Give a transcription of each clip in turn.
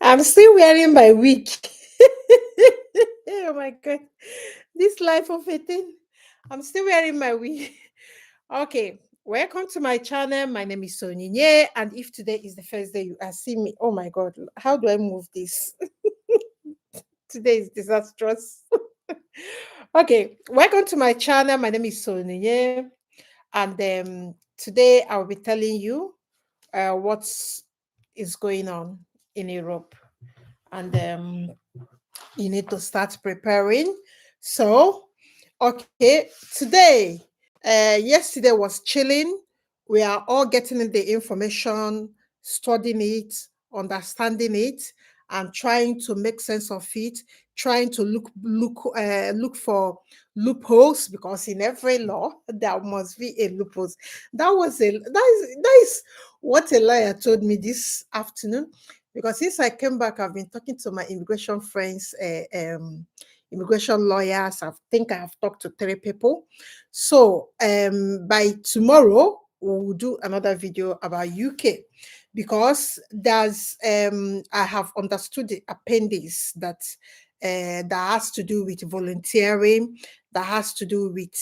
I'm still wearing my wig. Oh my god. This life of a thing. I'm still wearing my wig. Okay. Welcome to my channel. My name is Onyinye. And if today is the first day you are seeing me, oh my god, how do I move this? Today is disastrous. Okay. Welcome to my channel. My name is Onyinye. And today I'll be telling you what is going on in Europe. And you need to start preparing. So, okay, today, yesterday was chilling. We are all getting in the information, studying it, understanding it, and trying to make sense of it. Trying to look for loopholes because in every law there must be a loopholes. That is what a lawyer told me this afternoon, because since I came back, I've been talking to my immigration friends, immigration lawyers. I think I have talked to 3 people. So by tomorrow, we'll do another video about UK, because I have understood the appendix that has to do with volunteering, that has to do with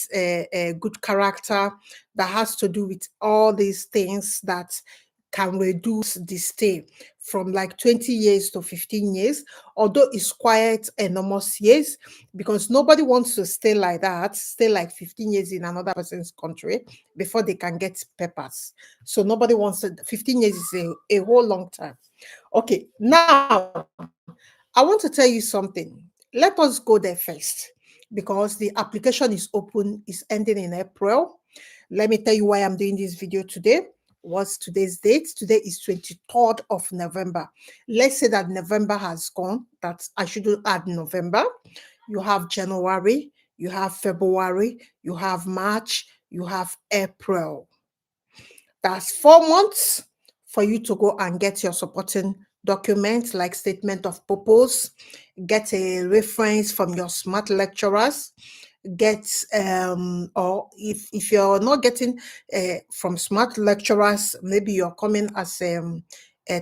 good character, that has to do with all these things that can reduce the stay from like 20 years to 15 years, although it's quite enormous years, because nobody wants to stay like that, stay like 15 years in another person's country before they can get papers. So nobody wants to, 15 years is a whole long time. Okay, now I want to tell you something. Let us go there first, because the application is open, is ending in April. Let me tell you why I'm doing this video today. What's today's date? Today is 23rd of November. Let's say that November has gone, that I shouldn't add November. You have January, you have February, you have March, you have April. That's 4 months for you to go and get your supporting documents like statement of purpose, get a reference from your smart lecturers, get or if you're not getting from smart lecturers, maybe you're coming as a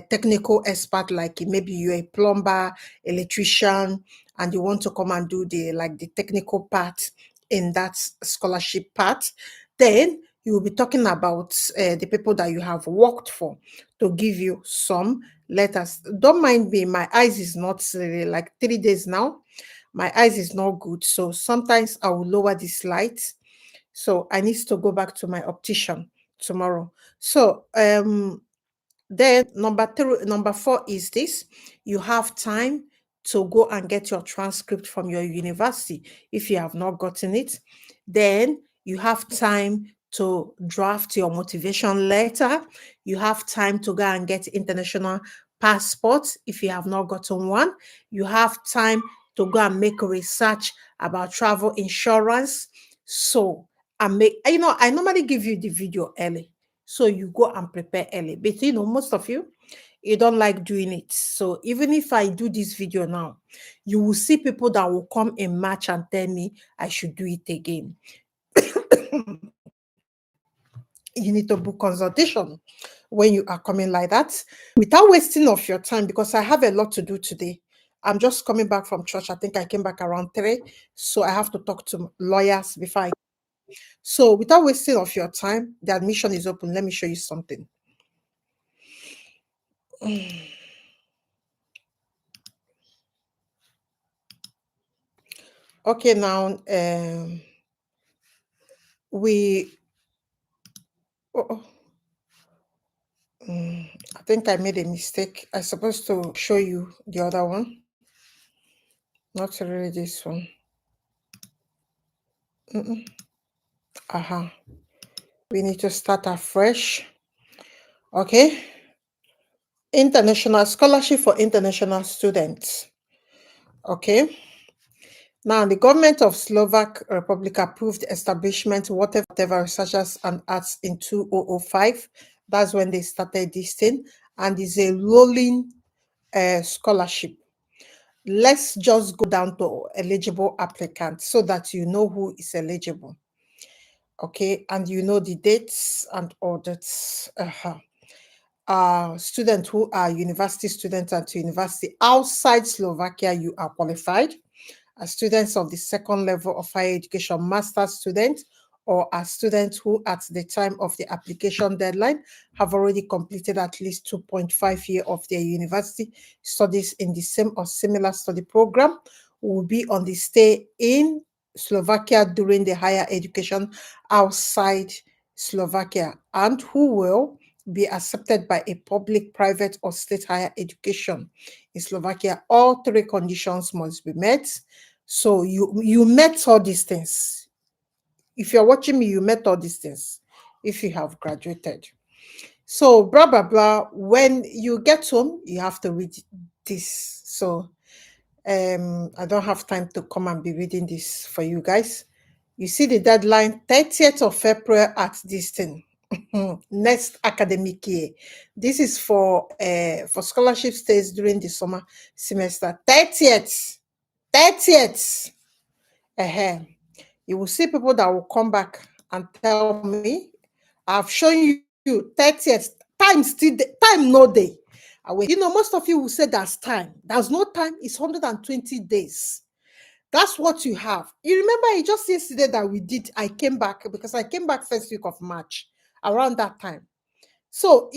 technical expert, like maybe you're a plumber, electrician, and you want to come and do the technical part in that scholarship part, then you will be talking about the people that you have worked for to give you some letters. Don't mind me, my eyes is not like 3 days now. My eyes is not good, so sometimes I will lower this light. So I need to go back to my optician tomorrow. So then number 4 is this: you have time to go and get your transcript from your university. If you have not gotten it, then you have time to draft your motivation letter. You have time to go and get international passport if you have not gotten one. You have time to go and make research about travel insurance. So I normally give you the video early, so you go and prepare early. But most of you don't like doing it. So even if I do this video now, you will see people that will come in March and tell me I should do it again. You need to book consultation when you are coming like that, without wasting of your time, because I have a lot to do today. I'm just coming back from church. I think I came back around 3, so I have to talk to lawyers before I. So without wasting of your time, the admission is open. Let me show you something. Okay, now we oh, oh, I think I made a mistake. I'm supposed to show you the other one, not really this one. We need to start afresh. Okay. International scholarship for international students. Okay. Now, the government of Slovak Republic approved the establishment whatever researchers and arts in 2005. That's when they started this thing, and it's a rolling scholarship. Let's just go down to eligible applicants so that you know who is eligible. Okay, and you know the dates and all that. students who are university students and to university outside Slovakia, you are qualified. As students of the second level of higher education, master's students, or as students who at the time of the application deadline have already completed at least 2.5 years of their university studies in the same or similar study program, will be on the stay in Slovakia during the higher education outside Slovakia, and who will be accepted by a public, private, or state higher education in Slovakia. All three conditions must be met. So you met all these things. If you're watching me, you met all these things if you have graduated. So blah blah blah. When you get home, you have to read this. So I don't have time to come and be reading this for you guys. You see the deadline, 30th of April at this thing. Next academic year. This is for scholarship stays during the summer semester. 30th. 30th. You will see people that will come back and tell me, I've shown you 30th. Time still, time no day. Most of you will say that's time. There's no time. It's 120 days. That's what you have. You remember just yesterday that I came back because I came back first week of March around that time. So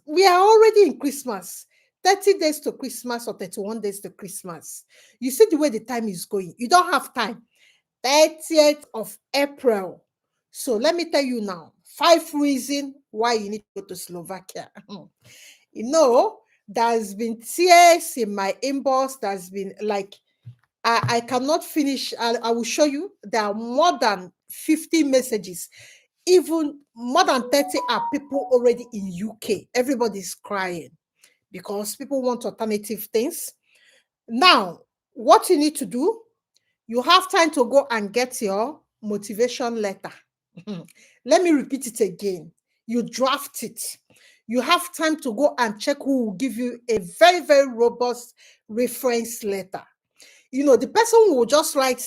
we are already in Christmas. 30 days to Christmas or 31 days to Christmas. You see the way the time is going. You don't have time. 30th of April. So let me tell you now, 5 reasons why you need to go to Slovakia. There's been tears in my inbox. There's been I cannot finish. I will show you. There are more than 50 messages. Even more than 30 are people already in UK. Everybody's crying because people want alternative things. Now, what you need to do, you have time to go and get your motivation letter. Let me repeat it again. You draft it. You have time to go and check who will give you a very, very robust reference letter. The person will just write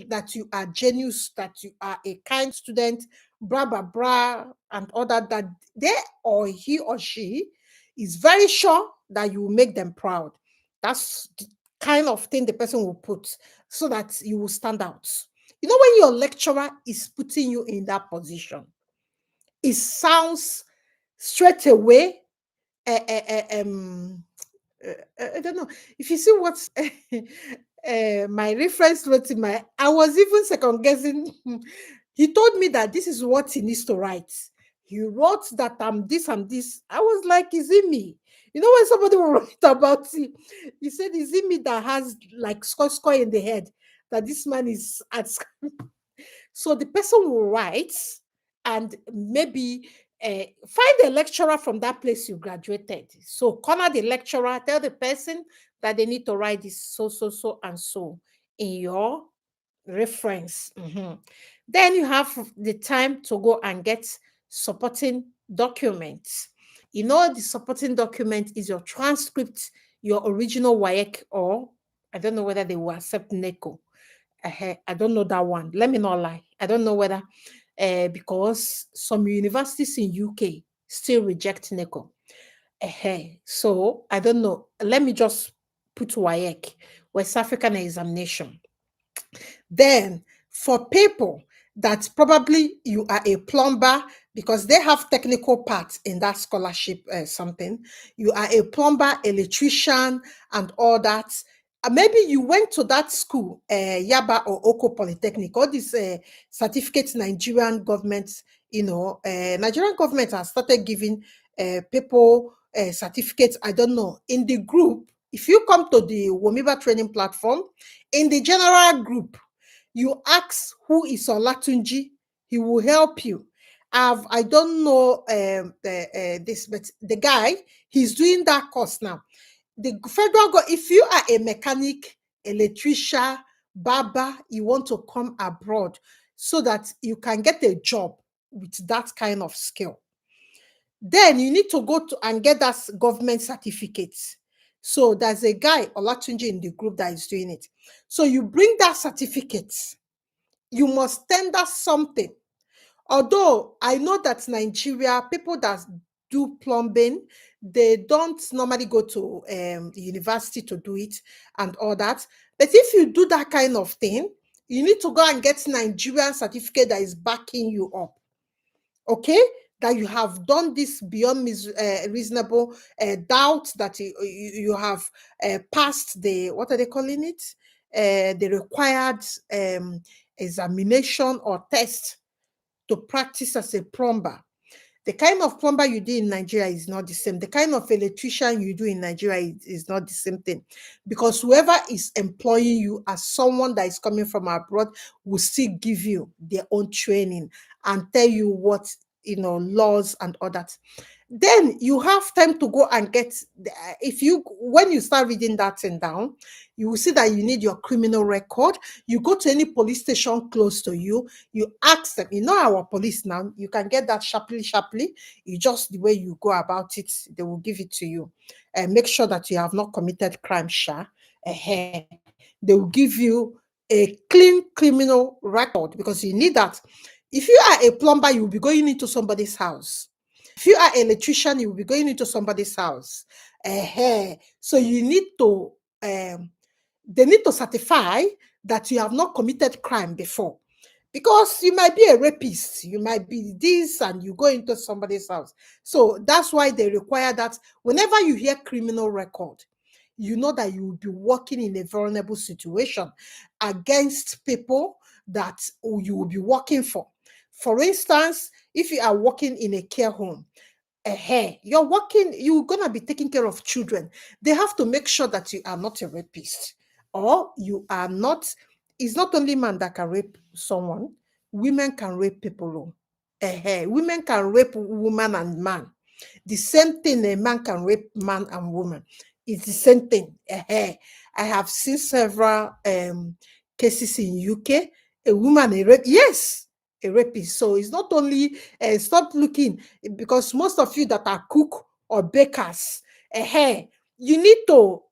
that you are genius, that you are a kind student, blah, blah, blah, and all that they or he or she is very sure that you will make them proud. That's the kind of thing the person will put so that you will stand out. When your lecturer is putting you in that position, it sounds straight away I don't know if you see what my reference wrote in I was even second guessing. He told me that this is what he needs to write. He wrote that I'm this and this. I was like, is it me? When somebody will write about it, he said, is it me that has like score in the head that this man is at? So the person will write and maybe find a lecturer from that place you graduated. So corner the lecturer, tell the person that they need to write this so and so in your reference. Then you have the time to go and get supporting documents. The supporting document is your transcript, your original WAEC, or I don't know whether they will accept NECO. I don't know that one. Let me not lie. I don't know whether because some universities in UK still reject NECO. So I don't know. Let me just put WAEC, West African Examination. Then for people that probably you are a plumber because they have technical parts in that scholarship something. You are a plumber, electrician, and all that. Maybe you went to that school, Yaba or Oko Polytechnic, all these certificates Nigerian government, Nigerian government has started giving people certificates. I don't know. In the group, if you come to the Womiba training platform, in the general group, you ask who is Olatunji, he will help you. I don't know this, but the guy, he's doing that course now. The federal government, if you are a mechanic, electrician, barber, you want to come abroad so that you can get a job with that kind of skill, then you need to go to and get that government certificate. So there's a guy, Olatunji, in the group that is doing it. So you bring that certificate. You must tender something. Although I know that Nigeria, people that do plumbing. They don't normally go to the university to do it and all that. But if you do that kind of thing, you need to go and get Nigerian certificate that is backing you up. Okay, that you have done this beyond reasonable doubt, that you have passed the, what are they calling it, the required examination or test to practice as a plumber. The kind of plumber you do in Nigeria is not the same. The kind of electrician you do in Nigeria is not the same thing, because whoever is employing you as someone that is coming from abroad will still give you their own training and tell you what, laws and all that. Then you have time to go and get, if you, when you start reading that thing down, you will see that you need your criminal record. You go to any police station close to you, you ask them, our police now, you can get that sharply. You just, the way you go about it, they will give it to you. And make sure that you have not committed crime, they will give you a clean criminal record, because you need that. If you are a plumber, you will be going into somebody's house. If you are an electrician, you will be going into somebody's house. So you need to, they need to certify that you have not committed crime before. Because you might be a rapist, you might be this, and you go into somebody's house. So that's why they require that whenever you hear criminal record, you know that you will be working in a vulnerable situation against people that you will be working for. For instance, if you are working in a care home, you're gonna be taking care of children. They have to make sure that you are not a rapist, or you are not. It's not only man that can rape someone, women can rape people. Women can rape woman and man. The same thing, a man can rape man and woman. It's the same thing. I have seen several cases in UK. A woman, a rape, yes, a rapist. So it's not only stop looking, because most of you that are cook or bakers, you need to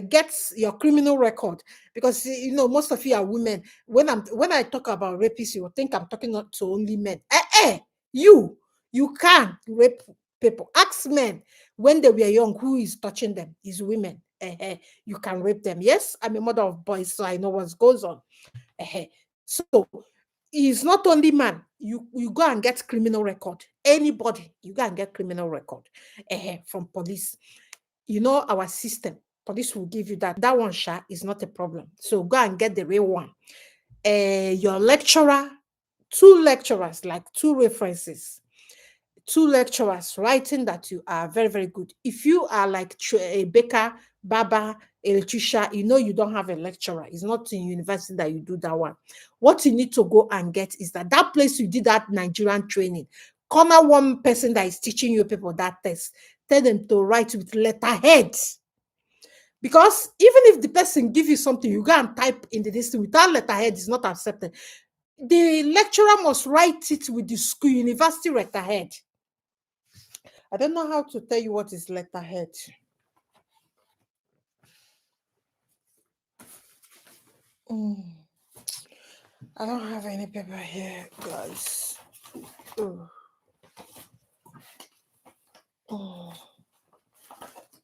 get your criminal record, because most of you are women. When I talk about rapists, you will think I'm talking not to only men. You can rape people. Ask men when they were young who is touching them. Is women. You can rape them. Yes, I'm a mother of boys, so I know what goes on. So it's not only man. You go and get criminal record. Anybody, you go and get criminal record from police. Our system, police will give you that. That one, is not a problem. So go and get the real one. Your lecturer, two lecturers, like two references, two lecturers writing that you are very, very good. If you are like a baker, barber, electrician, you don't have a lecturer. It's not in university that you do that one. What you need to go and get is that place you did that Nigerian training, corner one person that is teaching you people that test. Tell them to write with letterheads. Because even if the person give you something, you go and type in the list without letterhead, is not accepted. The lecturer must write it with the school university letterhead. I don't know how to tell you what is letterhead. I don't have any paper here, guys.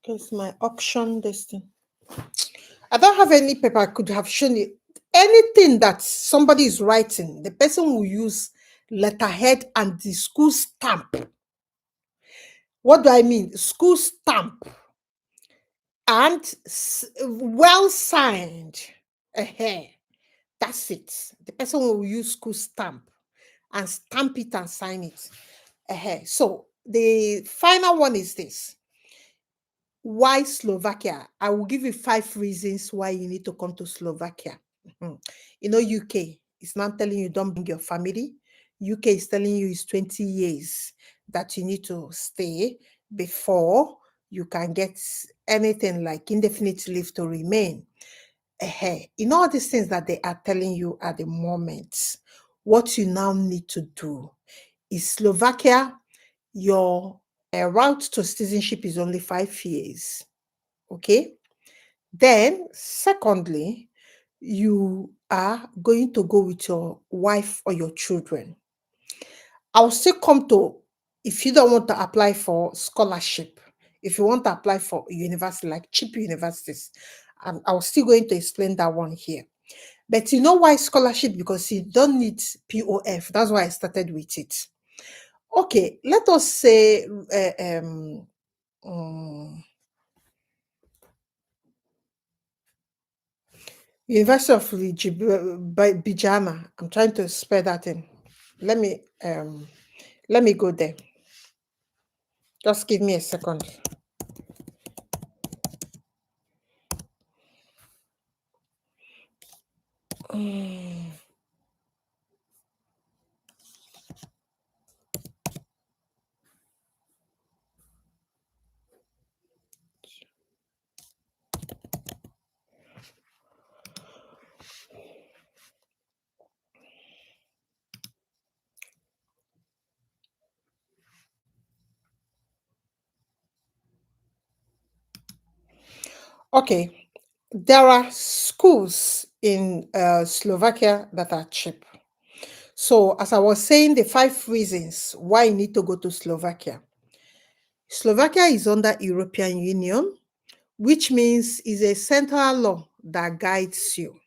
It's my auction this thing. I don't have any paper. I could have shown you anything that somebody is writing. The person will use letterhead and the school stamp. What do I mean? School stamp and well signed. That's it. The person will use school stamp and stamp it and sign it. So the final one is this. Why Slovakia? I will give you 5 reasons why you need to come to Slovakia. UK is not telling you don't bring your family. UK is telling you it's 20 years that you need to stay before you can get anything like indefinite leave to remain. All these things that they are telling you at the moment, what you now need to do is Slovakia, your route to citizenship is only 5 years. Okay. Then, secondly, you are going to go with your wife or your children. I'll still come to if you don't want to apply for scholarship, if you want to apply for a university, like cheap universities, and I was still going to explain that one here. But you know why scholarship? Because you don't need POF. That's why I started with it. Okay, let us say um, University of Bijama. I'm trying to spell that in. Let me let me go there. Just give me a second. Mm. Okay, there are schools in Slovakia that are cheap. So, as I was saying, the 5 reasons why you need to go to Slovakia. Slovakia is under European Union, which means is a central law that guides you.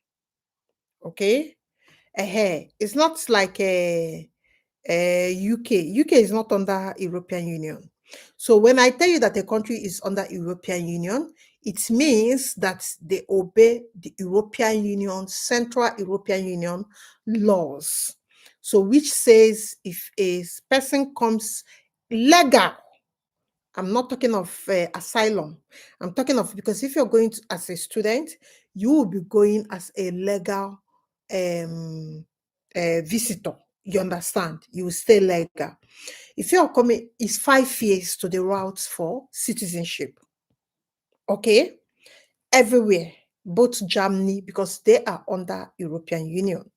Okay, it's not like a UK. UK is not under European Union. So when I tell you that a country is under European Union, it means that they obey the European Union, Central European Union laws. So which says if a person comes legal, I'm not talking of asylum. I'm talking of, because if you're going to, as a student, you will be going as a legal um, visitor. You understand? You will stay legal. If you're coming, it's 5 years to the routes for citizenship. Okay, everywhere, both Germany, because they are under European Union.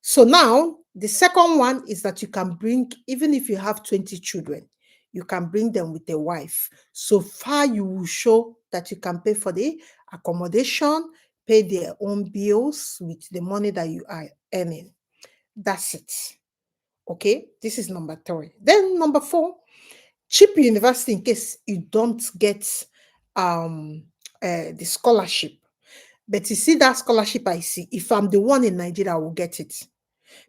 So now the second one is that you can bring, even if you have 20 children, you can bring them with a wife. So far, you will show that you can pay for the accommodation, pay their own bills with the money that you are earning. That's it. Okay, this is number 3. Then number 4, cheap university in case you don't get the scholarship. But you see that scholarship I see, if I'm the one in Nigeria, I will get it.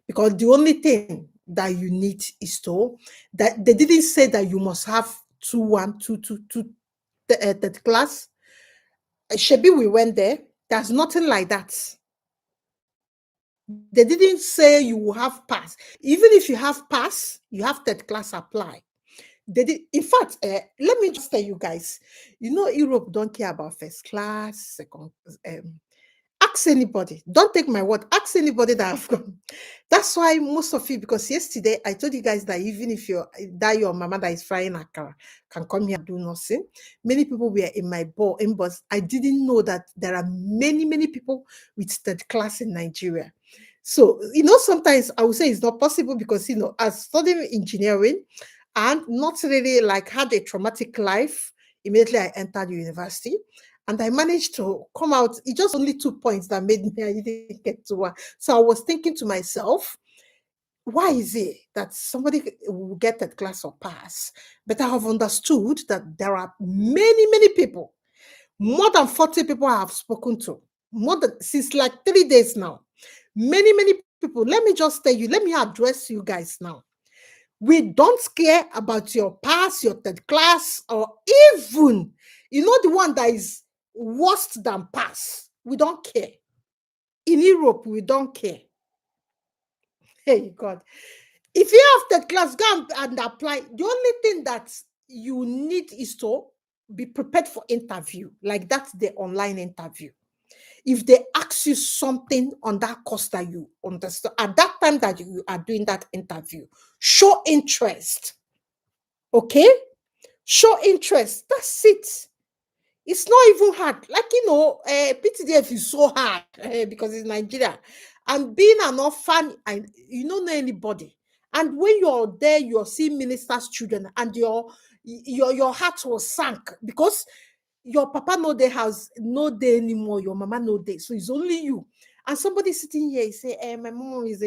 Because the only thing that you need is to, that they didn't say that you must have 2-1, 2-2, third class. Shebi, we went there. There's nothing like that. They didn't say you will have pass. Even if you have pass, you have third class apply. They did. In fact, let me just tell you guys. You know, Europe don't care about first class, second. Ask anybody. Don't take my word. Ask anybody that have gone. That's why most of you, because yesterday I told you guys that even if you're that your mama that is frying akara can come here and do nothing. Many people were in my inbox. I didn't know that there are many people with third class in Nigeria. So sometimes I would say it's not possible because as studying engineering and not really like had a traumatic life. Immediately I entered university and I managed to come out. It just only 2 points that made me I didn't get to one. So I was thinking to myself, why is it that somebody will get that class or pass? But I have understood that there are many people, more than 40 people I have spoken to, more than since like 3 days now. Many people. Let me just tell you, let me address you guys now. We don't care about your pass, your third class, or even, the one that is worse than pass. We don't care. In Europe, we don't care. Hey, God. If you have third class, go and apply. The only thing that you need is to be prepared for interview. Like that's the online interview. If they ask you something on that course that you understand, at that time that you are doing that interview, show interest. Okay? Show interest. That's it. It's not even hard. Like, PTDF is so hard because it's Nigeria. And being an orphan, you don't know anybody. And when you're there, you're seeing ministers' children, and your heart was sunk because your papa no day house, no day anymore, your mama no day. So it's only you. And somebody sitting here, say, my mom is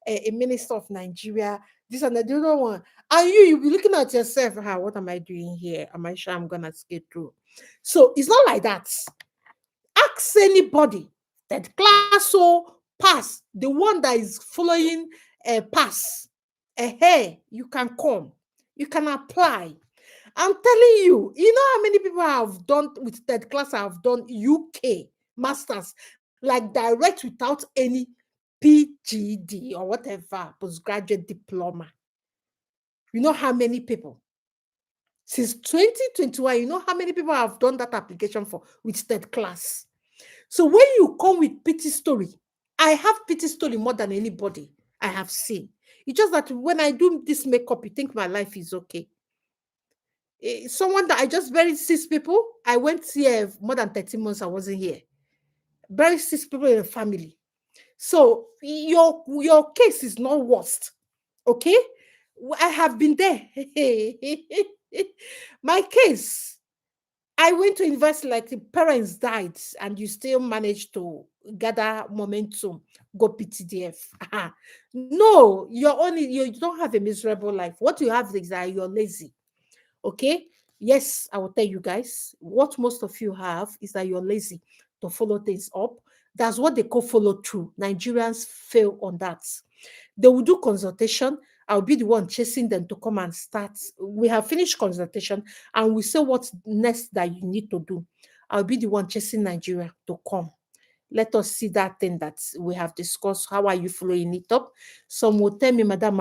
a minister of Nigeria. This and the other one. And you'll be looking at yourself, what am I doing here? Am I sure I'm gonna skate through? So it's not like that. Ask anybody that class or pass, the one that is following a pass. Hey, you can come, you can apply. I'm telling you, you know how many people have done with third class have done UK masters, like direct without any PGD or whatever, postgraduate diploma. You know how many people? Since 2021, you know how many people have done that application for with third class? So when you come with pity story, I have pity story more than anybody I have seen. It's just that when I do this makeup, you think my life is okay. Someone that I just buried 6 people. I went here more than 30 months. I wasn't here. Buried 6 people in a family. So your case is not worst. Okay? I have been there. My case, I went to university like the parents died, and you still managed to gather momentum, go PTDF. No, you don't have a miserable life. What you have is that you're lazy. Okay. Yes, I will tell you guys what most of you have is that you're lazy to follow things up. That's what they call follow through. Nigerians fail on that. They will do consultation. I'll be the one chasing them to come and start. We have finished consultation and we say what's next that you need to do. I'll be the one chasing Nigeria to come. Let us see that thing that we have discussed. How are you following it up? Some will tell me, Madam,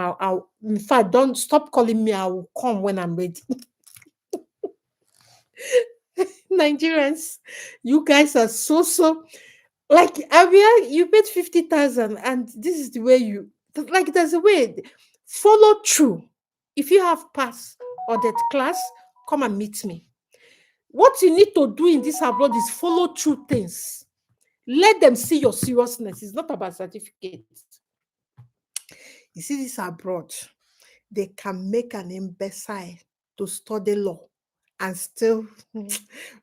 in fact, don't stop calling me. I will come when I'm ready. Nigerians, you guys are so like Abia, you paid 50,000, and this is the way you like. There's a way, follow through. If you have pass or that class, come and meet me. What you need to do in this abroad is follow through things. Let them see your seriousness. It's not about certificates. You see, this abroad, they can make an imbecile to study law and still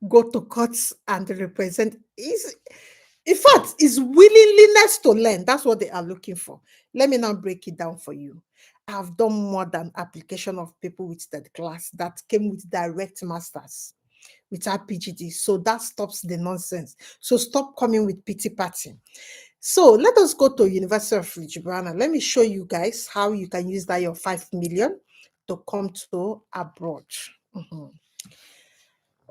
go to courts and represent. In fact, is willingness to learn. That's what they are looking for. Let me now break it down for you. I have done more than application of people with third class that came with direct masters without PGD. So that stops the nonsense. So stop coming with pity party. So let us go to University of Rijibana. Let me show you guys how you can use that your 5 million to come to abroad. Mhm.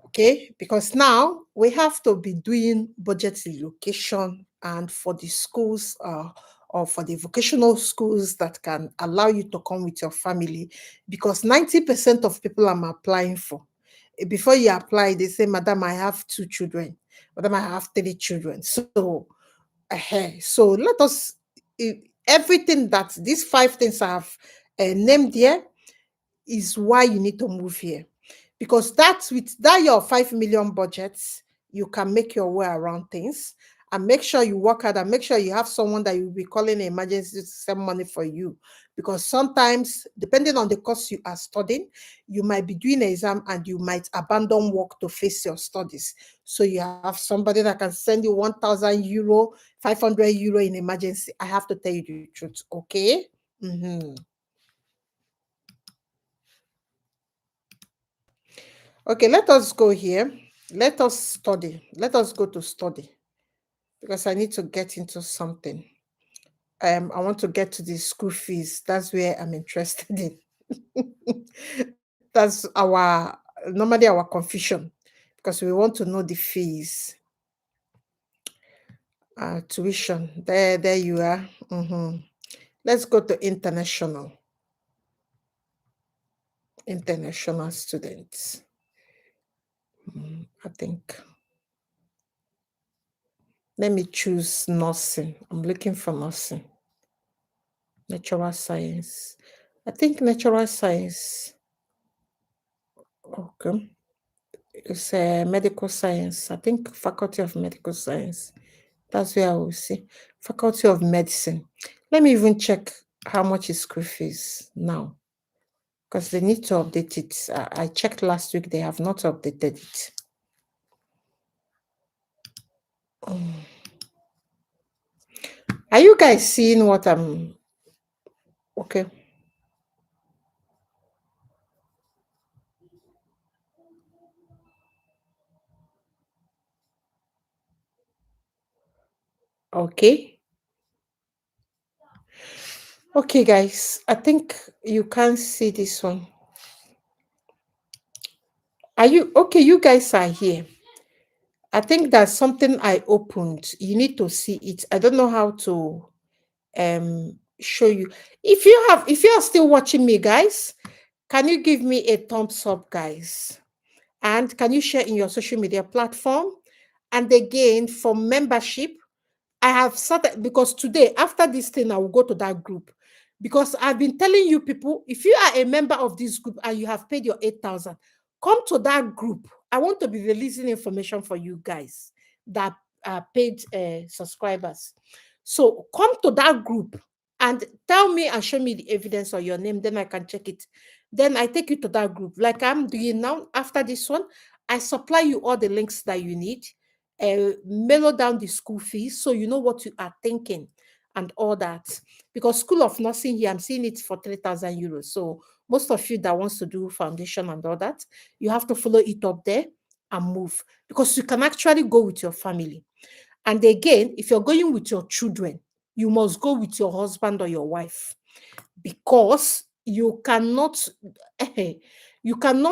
Okay, because now we have to be doing budget relocation, and for the schools or for the vocational schools that can allow you to come with your family, because 90% of people I'm applying for, before you apply, they say, Madam, I have 2 children. Madam, I have 3 children. So let us, everything that these 5 things I have named here is why you need to move here. Because that's with that your 5 million budgets, you can make your way around things and make sure you work hard and make sure you have someone that you'll be calling an emergency to send money for you. Because sometimes, depending on the course you are studying, you might be doing an exam and you might abandon work to face your studies. So you have somebody that can send you 1,000 euro, 500 euro in emergency. I have to tell you the truth, okay? Mhm. Okay, let us go here. Let us study. Let us go to study because I need to get into something. I want to get to the school fees. That's where I'm interested in. That's our normally our confusion because we want to know the fees. Tuition. There you are. Mhm. Let's go to international students. I think. Let me choose nursing. I'm looking for nursing. Natural science. I think natural science. Okay. It's medical science. I think faculty of medical science. That's where I will see. Faculty of medicine. Let me even check how much is school fees now. Because they need to update it. I checked last week. They have not updated it. Are you guys seeing what I'm... Okay. Okay. Okay, guys. I think you can see this one. Are you okay? You guys are here. I think that's something I opened. You need to see it. I don't know how to show you. If you are still watching me, guys, can you give me a thumbs up, guys? And can you share in your social media platform? And again, for membership, I have started because today, after this thing, I will go to that group. Because I've been telling you people, if you are a member of this group and you have paid your 8,000, come to that group. I want to be releasing information for you guys that are paid subscribers. So come to that group and tell me and show me the evidence of your name, then I can check it. Then I take you to that group, like I'm doing now. After this one, I supply you all the links that you need, mellow down the school fees so you know what you are thinking and all that. Because School of Nursing here, I'm seeing it for 3,000 euros. So most of you that wants to do foundation and all that, you have to follow it up there and move because you can actually go with your family. And again, if you're going with your children, you must go with your husband or your wife because you cannot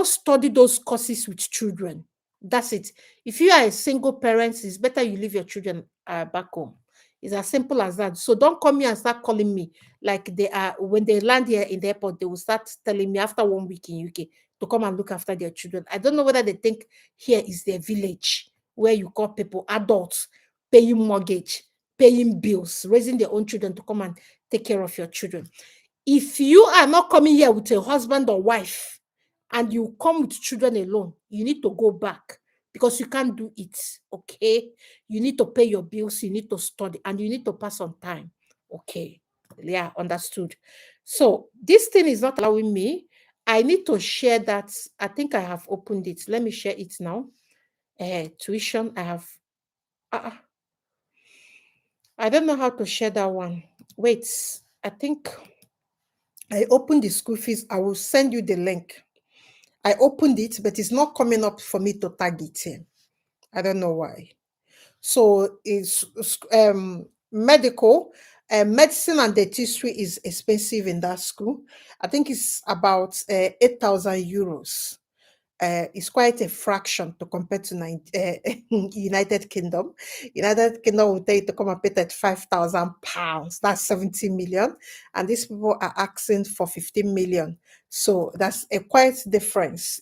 study those courses with children. That's it. If you are a single parent, it's better you leave your children back home. It's as simple as that. So don't come here and start calling me like they are when they land here in the airport. They will start telling me after 1 week in UK to come and look after their children. I don't know whether they think here is their village where you call people adults paying mortgage, paying bills, raising their own children to come and take care of your children. If you are not coming here with a husband or wife and you come with children alone, you need to go back because you can't do it. Okay. You need to pay your bills, you need to study, and you need to pass on time. Okay. Yeah, understood. So this thing is not allowing me. I need to share that. I think I have opened it. Let me share it now. Tuition. I have. Uh, I don't know how to share that one. Wait. I think I opened the school fees. I will send you the link. I opened it, but it's not coming up for me to tag it in. I don't know why. So it's medical, medicine and dentistry is expensive in that school. I think it's about 8,000 euros. Is quite a fraction to compare to United Kingdom. United Kingdom will tell you to come and pay £35,000. That's 70 million. And these people are asking for 15 million. So that's a quite difference,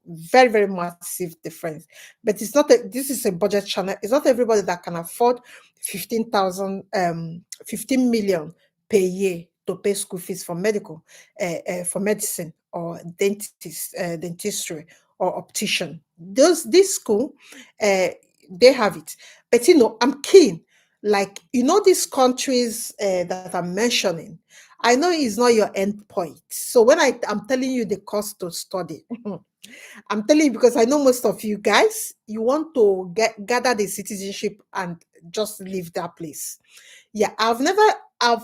very, very massive difference. But this is a budget channel. It's not everybody that can afford 15 million per year to pay school fees for for medicine or dentistry or optician. This school, uh, they have it. But I'm keen. Like these countries that I'm mentioning, I know it's not your end point. So when I'm telling you the cost to study, I'm telling you because I know most of you guys, you want to gather the citizenship and just leave that place. Yeah, I've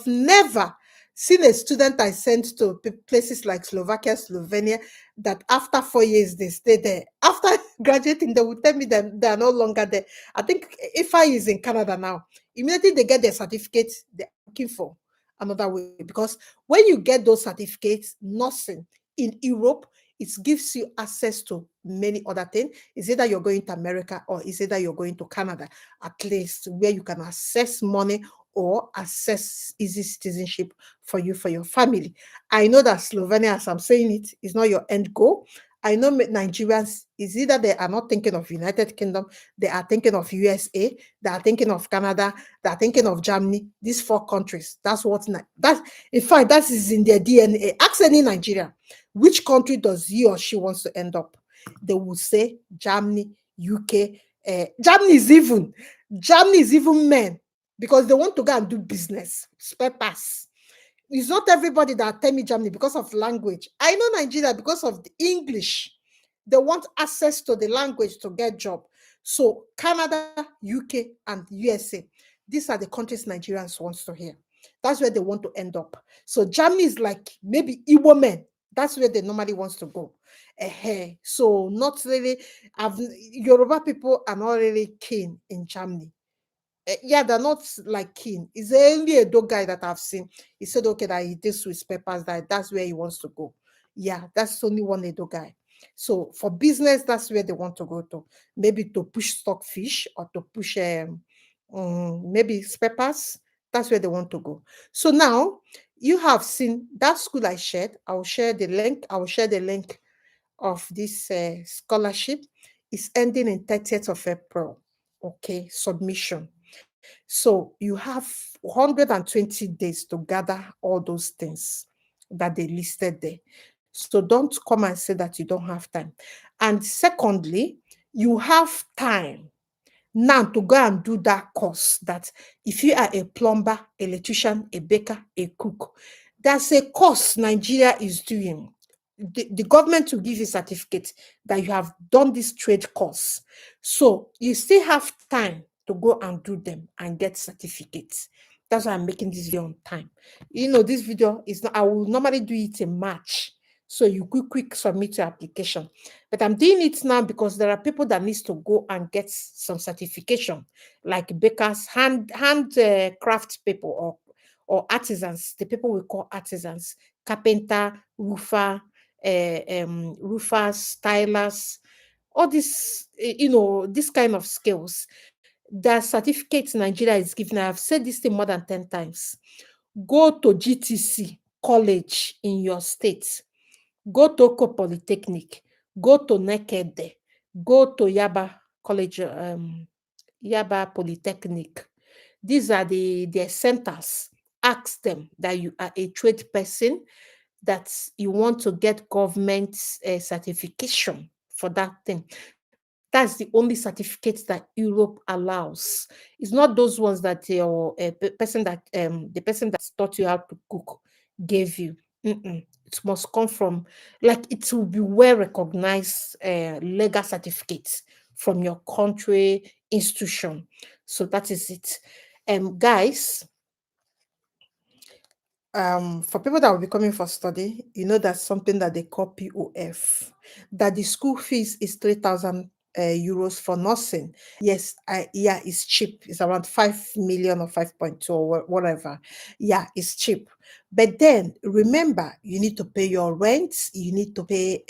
never seen a student I sent to places like Slovakia, Slovenia, that after 4 years they stay there. After graduating, they will tell me that they are no longer there. I think if I is in Canada now, immediately they get their certificate, they're looking for another way because when you get those certificates, nothing in Europe, it gives you access to many other things. Is either you're going to America or is either you're going to Canada, at least where you can access money or access easy citizenship for you, for your family. I know that Slovenia, as I'm saying it, is not your end goal. I know Nigerians is either they are not thinking of United Kingdom, they are thinking of USA, they are thinking of Canada, they are thinking of Germany. These four countries. That's what that. In fact, that is in their DNA. Ask any Nigerian, which country does he or she wants to end up? They will say Germany, UK. Germany is even men because they want to go and do business, spare pass. It's not everybody that tell me Germany because of language. I know Nigeria because of the English. They want access to the language to get job. So Canada, UK, and USA, these are the countries Nigerians wants to hear. That's where they want to end up. So Germany is like maybe Igbo men. That's where they normally wants to go. So not really. Yoruba people are not really keen in Germany. Yeah, they're not like keen. It's only a dog guy that I've seen. He said, okay, that he deals with papers, that's where he wants to go. Yeah, that's only one Edo guy. So for business, that's where they want to go to. Maybe to push stockfish or to push maybe peppers. That's where they want to go. So now you have seen that school I shared. I will share the link. I will share the link of this scholarship. Is ending in 30th of April. Okay, submission. So you have 120 days to gather all those things that they listed there. So don't come and say that you don't have time. And secondly, you have time now to go and do that course that if you are a plumber, electrician, a baker, a cook, that's a course Nigeria is doing. The government will give you a certificate that you have done this trade course. So you still have time to go and do them and get certificates. That's why I'm making this video on time. This video is not, I will normally do it in March. So you quick submit your application. But I'm doing it now because there are people that needs to go and get some certification, like bakers, craft people, or artisans, the people we call artisans, carpenter, roofers, stylers, all this, this kind of skills. The certificates Nigeria is giving. I've said this thing more than 10 times. Go to GTC college in your state. Go to Oko Polytechnic, go to Nekede, go to Yaba College, Yaba Polytechnic. These are their centers. Ask them that you are a trade person, that you want to get government certification for that thing. That's the only certificate that Europe allows. It's not those ones that your the person that taught you how to cook gave you. It must come from, like, it will be well recognized legal certificates from your country institution. So that is it. Guys, for people that will be coming for study, that's something that they call POF, that the school fees is 3,000 euros for nursing. Yes, yeah, it's cheap. It's around 5 million or 5.2 or whatever. Yeah, it's cheap. But then remember, you need to pay your rent. You need to pay,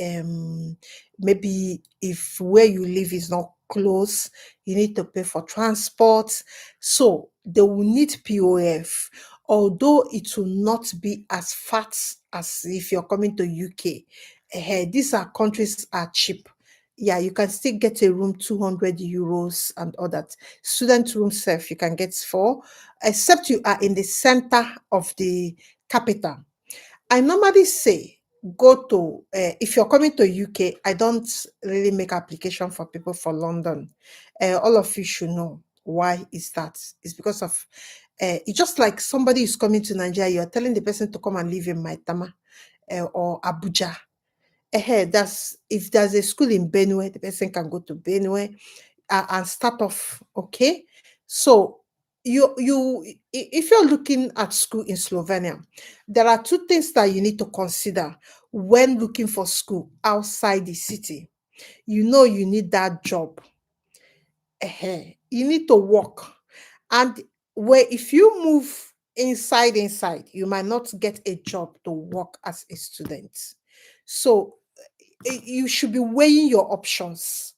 maybe if where you live is not close, you need to pay for transport. So they will need POF, although it will not be as fat as if you're coming to UK. These are countries are cheap. Yeah, you can still get a room 200 euros and all that. Student room self, you can get for, except you are in the center of the capital. I normally say go to, if you're coming to UK, I don't really make application for people for London. All of you should know why is that. It's because of, it's just like somebody is coming to Nigeria, you're telling the person to come and live in Maitama or Abuja. That's, if there's a school in Benue, the person can go to Benue and start off. Okay, so if you're looking at school in Slovenia, there are two things that you need to consider when looking for school outside the city. You need that job. You need to work, and where if you move inside, you might not get a job to work as a student. So you should be weighing your options.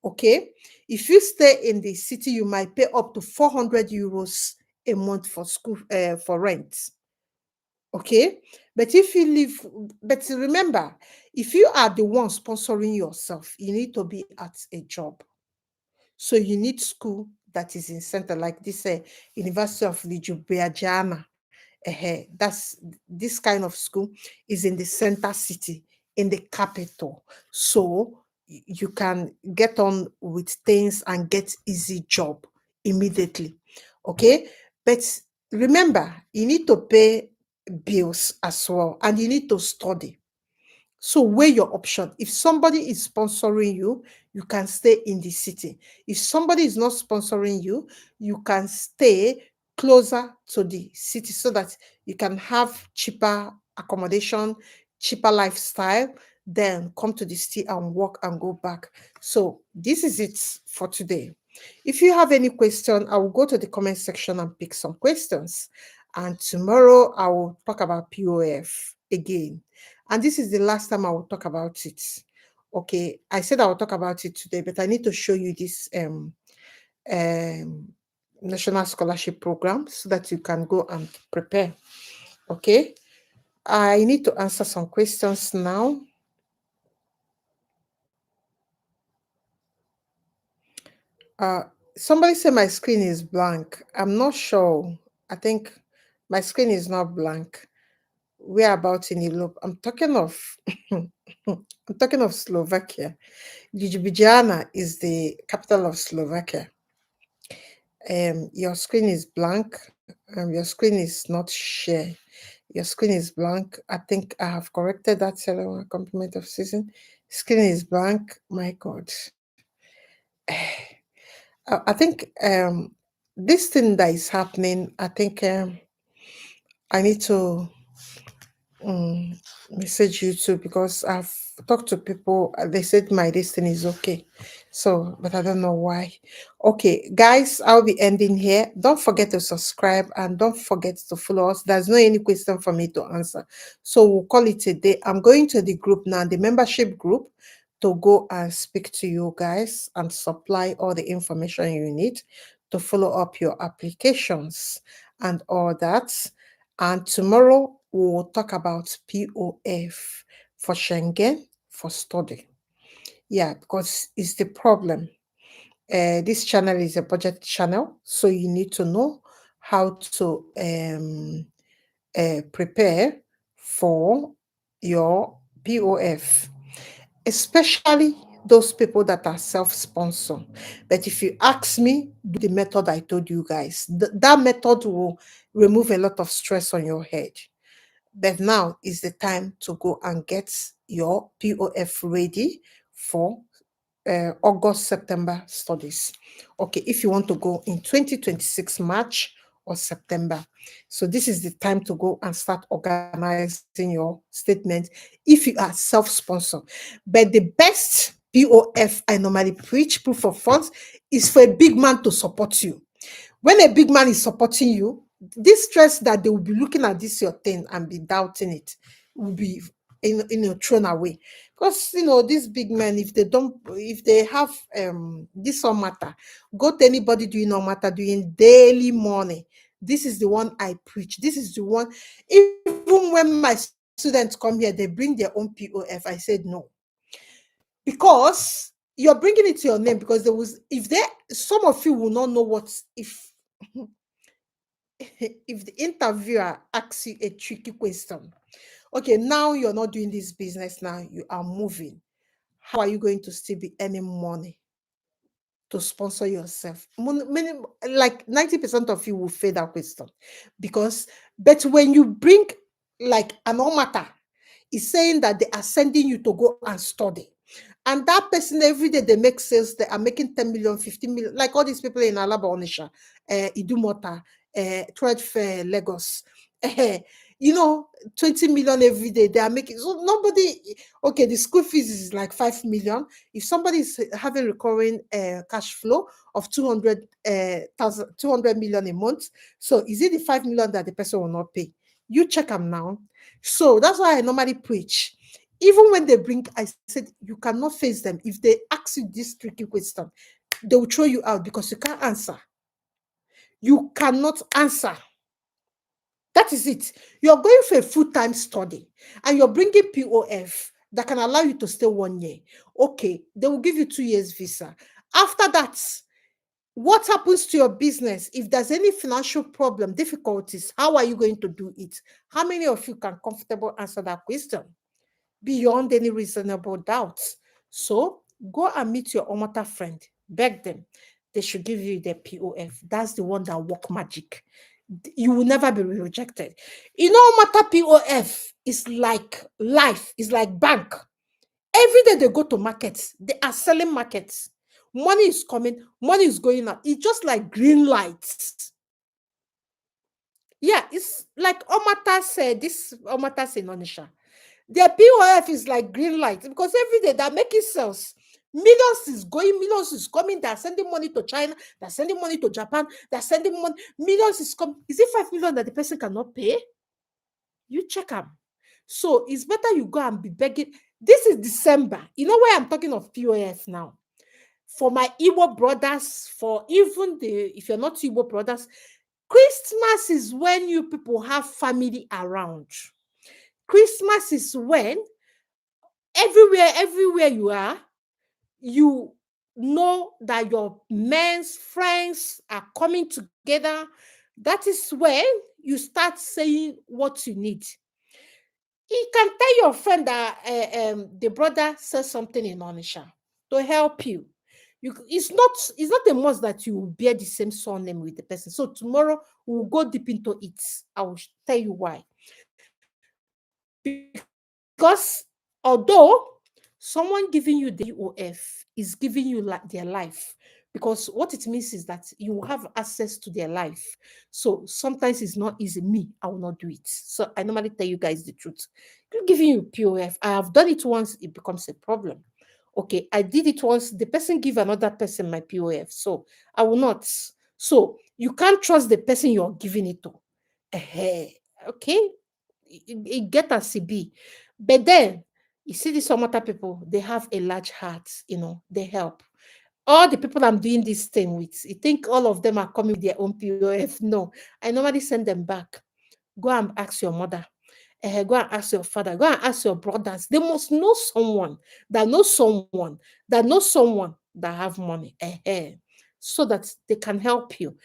Okay, if you stay in the city, you might pay up to 400 euros a month for school, for rent. Okay, but if you live, but remember, if you are the one sponsoring yourself, you need to be at a job. So you need school that is in center, like this University of Ljubljana. That's this kind of school is in the center city, in the capital. So you can get on with things and get easy job immediately. Okay, but remember, you need to pay bills as well, and you need to study. So weigh your option. If somebody is sponsoring you, you can stay in the city. If somebody is not sponsoring you, you can stay closer to the city so that you can have cheaper accommodation, cheaper lifestyle, then come to the city and work and go back. So this is it for today. If you have any question, I will go to the comment section and pick some questions. And tomorrow I will talk about POF again. And this is the last time I will talk about it. Okay, I said I will talk about it today, but I need to show you this um, national scholarship program so that you can go and prepare. Okay, I need to answer some questions now. Uh, Somebody said my screen is blank. I'm not sure. I think my screen is not blank. We're about in Europe. I'm talking of I'm talking of Slovakia. Ljubljana is the capital of Slovakia. Your screen is blank. Your screen is not share. Your screen is blank. I think I have corrected that compliment of season. Screen is blank. My God. I think this thing that is happening, I think I need to message you too because I've talked to people. They said my destiny is okay. So, but I don't know why. Okay, guys, I'll be ending here. Don't forget to subscribe and don't forget to follow us. There's no any question for me to answer. So we'll call it a day. I'm going to the group now, the membership group, to go and speak to you guys and supply all the information you need to follow up your applications and all that. And tomorrow we will talk about POF for Schengen for study. Yeah, because it's the problem. This channel is a budget channel, so you need to know how to prepare for your POF, especially those people that are self-sponsor. But if you ask me, do the method I told you guys. That method will remove a lot of stress on your head. But now is the time to go and get your POF ready for August, September studies. Okay, if you want to go in 2026 March or September. So this is the time to go and start organizing your statement if you are self-sponsor. But the best POF I normally preach, proof of funds, is for a big man to support you. When a big man is supporting you, this stress that they will be looking at this your thing and be doubting it will be thrown away. Because these big men, if they have this all matter, go to anybody doing all matter doing daily money. This is the one I preach. This is the one. Even when my students come here, they bring their own POF. I said no, because you're bringing it to your name. Because there was, if there, some of you will not know what if if the interviewer asks you a tricky question. Okay, now you're not doing this business, now you are moving. How are you going to still be earning money to sponsor yourself? Like 90% of you will fail that question. Because, but when you bring like an matter, is saying that they are sending you to go and study. And that person every day they make sales, they are making 10 million, 15 million, like all these people in Alaba Onisha, Idumota, 12 Fair, Lagos. eh, you know, 20 million every day they are making. So nobody, okay, the school fees is like 5 million. If somebody is having recurring cash flow of 200 million a month, so is it the 5 million that the person will not pay? You check them now. So that's why I normally preach. Even when they bring, I said, you cannot face them. If they ask you this tricky question, they will throw you out because you can't answer. You cannot answer. That is it. You're going for a full-time study and you're bringing POF that can allow you to stay 1 year. Okay, they will give you 2 years visa. After that, what happens to your business? If there's any financial problem, difficulties, how are you going to do it? How many of you can comfortably answer that question beyond any reasonable doubts? So go and meet your Omata friend, beg them. They should give you the POF. That's the one that work magic. You will never be rejected. Omata POF is like life, is like bank. Every day they go to markets, they are selling markets. Money is coming, money is going out. It's just like green lights. Yeah, it's like Omata said, this Omata said, Nonisha. Their POF is like green light because every day they're making sales. Millions is going, millions is coming. They're sending money to China, they're sending money to Japan, they're sending money. Millions is coming. Is it 5 million that the person cannot pay? You check them. So it's better you go and be begging. This is December. You know why I'm talking of POF now? For my Igbo brothers, for even the, if you're not Igbo brothers, Christmas is when you people have family around. Christmas is when everywhere you are, you know that your men's friends are coming together. That is when you start saying what you need. You can tell your friend that the brother says something in Onisha to help you. It's not a must that you will bear the same surname with the person. So tomorrow we'll go deep into it. I will tell you why. Because although someone giving you the UOF is giving you their life, because what it means is that you have access to their life. So sometimes it's not easy. Me, I will not do it. So I normally tell you guys the truth. Giving you POF, I have done it once, it becomes a problem. Okay, I did it once, the person give another person my POF. So I will not. So you can't trust the person you're giving it to. Okay, it get as it be. But then you see these some other people, they have a large heart, they help. All the people I'm doing this thing with, you think all of them are coming with their own POF? No, I normally send them back. Go and ask your mother. Go and ask your father. Go and ask your brothers. They must know someone that knows someone that knows someone that have money, so that they can help you.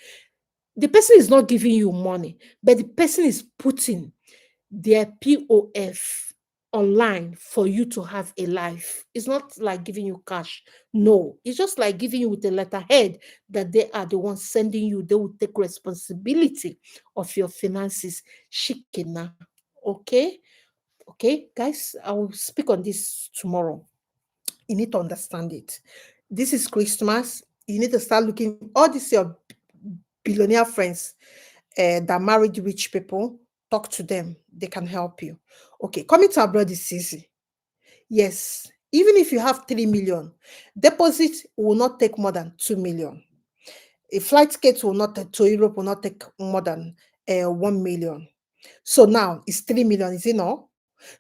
The person is not giving you money, but the person is putting their POF online for you to have a life. It's not like giving you cash. No, it's just like giving you with a letterhead that they are the ones sending you. They will take responsibility of your finances. Shikina. Okay? Okay, guys, I will speak on this tomorrow. You need to understand it. This is Christmas. You need to start looking, all these your billionaire friends that married rich people, talk to them. They can help you. Okay, coming to abroad is easy. Yes, even if you have 3 million, deposit will not take more than 2 million. A flight ticket will not to Europe will not take more than 1 million. So now it's 3 million, is it not?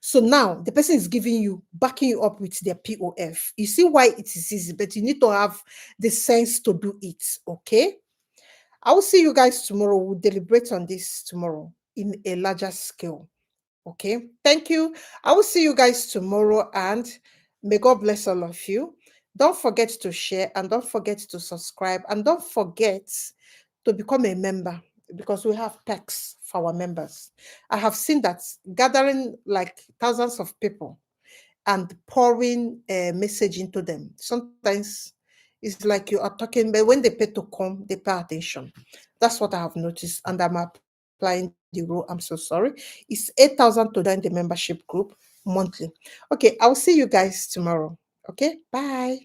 So now the person is giving you, backing you up with their POF. You see why it is easy, but you need to have the sense to do it. Okay. I will see you guys tomorrow. We'll deliberate on this tomorrow in a larger scale. Okay. Thank you. I will see you guys tomorrow, and may God bless all of you. Don't forget to share, and don't forget to subscribe, and don't forget to become a member, because we have perks for our members. I have seen that gathering like thousands of people and pouring a message into them. Sometimes it's like you are talking, but when they pay to come, they pay attention. That's what I have noticed, and I'm applying the rule. I'm so sorry. It's 8,000 to join the membership group monthly. Okay, I'll see you guys tomorrow. Okay, bye.